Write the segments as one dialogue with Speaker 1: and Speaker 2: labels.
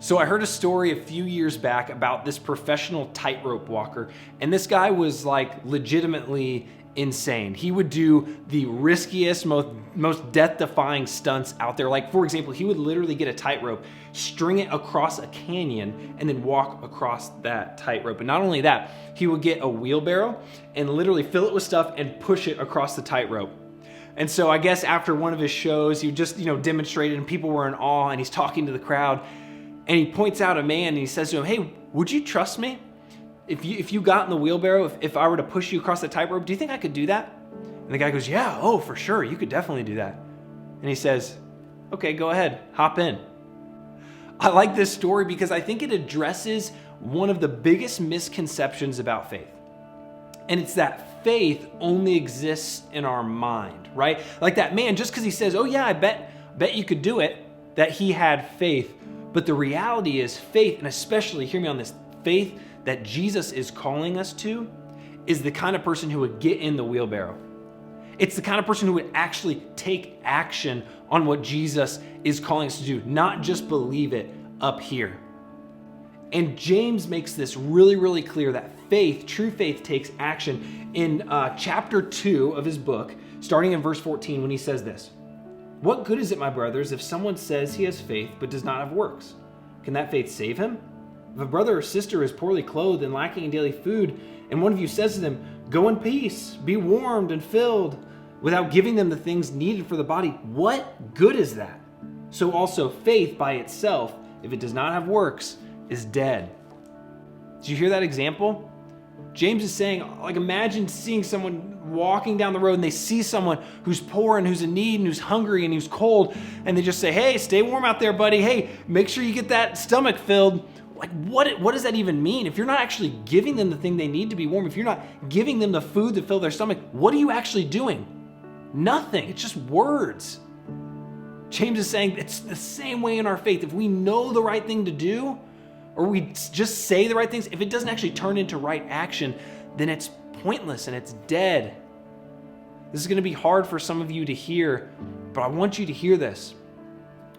Speaker 1: So I heard a story a few years back about this professional tightrope walker, and this guy was like legitimately insane. He would do the riskiest, most death-defying stunts out there. Like, for example, he would literally get a tightrope, string it across a canyon, and then walk across that tightrope. And not only that, he would get a wheelbarrow and literally fill it with stuff and push it across the tightrope. And so I guess after one of his shows, he just, demonstrated, and people were in awe, and he's talking to the crowd. And he points out a man and he says to him, "Hey, would you trust me? If you got in the wheelbarrow, if I were to push you across the tightrope, do you think I could do that?" And the guy goes, "Yeah, oh, for sure. You could definitely do that." And he says, "Okay, go ahead, hop in." I like this story because I think it addresses one of the biggest misconceptions about faith. And it's that faith only exists in our mind, right? Like that man, just because he says, "Oh yeah, I bet you could do it," that he had faith. But the reality is faith, and especially, hear me on this, faith that Jesus is calling us to is the kind of person who would get in the wheelbarrow. It's the kind of person who would actually take action on what Jesus is calling us to do, not just believe it up here. And James makes this really, really clear that faith, true faith, takes action in chapter 2 of his book, starting in verse 14, when he says this: "What good is it, my brothers, if someone says he has faith but does not have works? Can that faith save him? If a brother or sister is poorly clothed and lacking in daily food, and one of you says to them, 'Go in peace, be warmed and filled,' without giving them the things needed for the body, what good is that? So also faith by itself, if it does not have works, is dead." Did you hear that example? James is saying, like, imagine seeing someone walking down the road and they see someone who's poor and who's in need and who's hungry and who's cold, and they just say, "Hey, stay warm out there, buddy. Hey, make sure you get that stomach filled." Like, what does that even mean? If you're not actually giving them the thing they need to be warm, if you're not giving them the food to fill their stomach, what are you actually doing? Nothing. It's just words. James is saying it's the same way in our faith. If we know the right thing to do, or we just say the right things, if it doesn't actually turn into right action, then it's pointless and it's dead. This is going to be hard for some of you to hear, but I want you to hear this.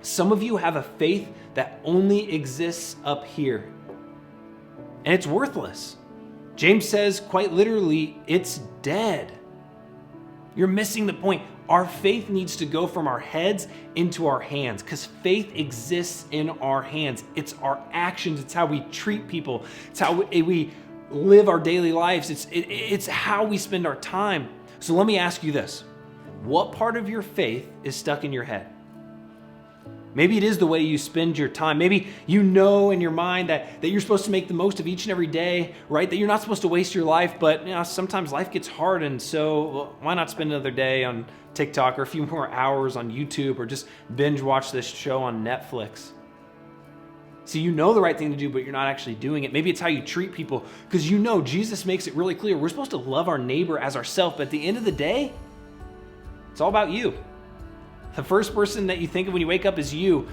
Speaker 1: Some of you have a faith that only exists up here, and it's worthless. James says quite literally, it's dead. You're missing the point. Our faith needs to go from our heads into our hands, because faith exists in our hands. It's our actions. It's how we treat people. It's how we live our daily lives. It's how we spend our time. So let me ask you this. What part of your faith is stuck in your head? Maybe it is the way you spend your time. Maybe you know in your mind that you're supposed to make the most of each and every day, right? That you're not supposed to waste your life, but sometimes life gets hard, and so why not spend another day on TikTok or a few more hours on YouTube, or just binge watch this show on Netflix? See, you know the right thing to do, but you're not actually doing it. Maybe it's how you treat people, because Jesus makes it really clear. We're supposed to love our neighbor as ourselves, but at the end of the day, it's all about you. The first person that you think of when you wake up is you.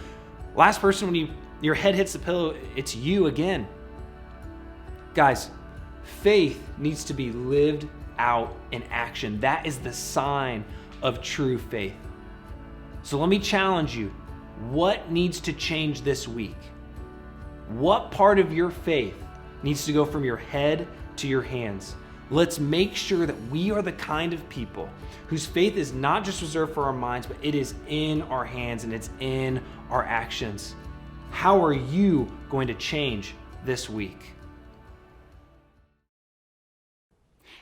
Speaker 1: Last person when your head hits the pillow, it's you again. Guys, faith needs to be lived out in action. That is the sign of true faith. So let me challenge you. What needs to change this week? What part of your faith needs to go from your head to your hands? Let's make sure that we are the kind of people whose faith is not just reserved for our minds, but it is in our hands and it's in our actions. How are you going to change this week?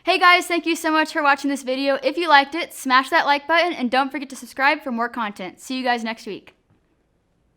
Speaker 2: Hey guys, thank you so much for watching this video. If you liked it, smash that like button and don't forget to subscribe for more content. See you guys next week.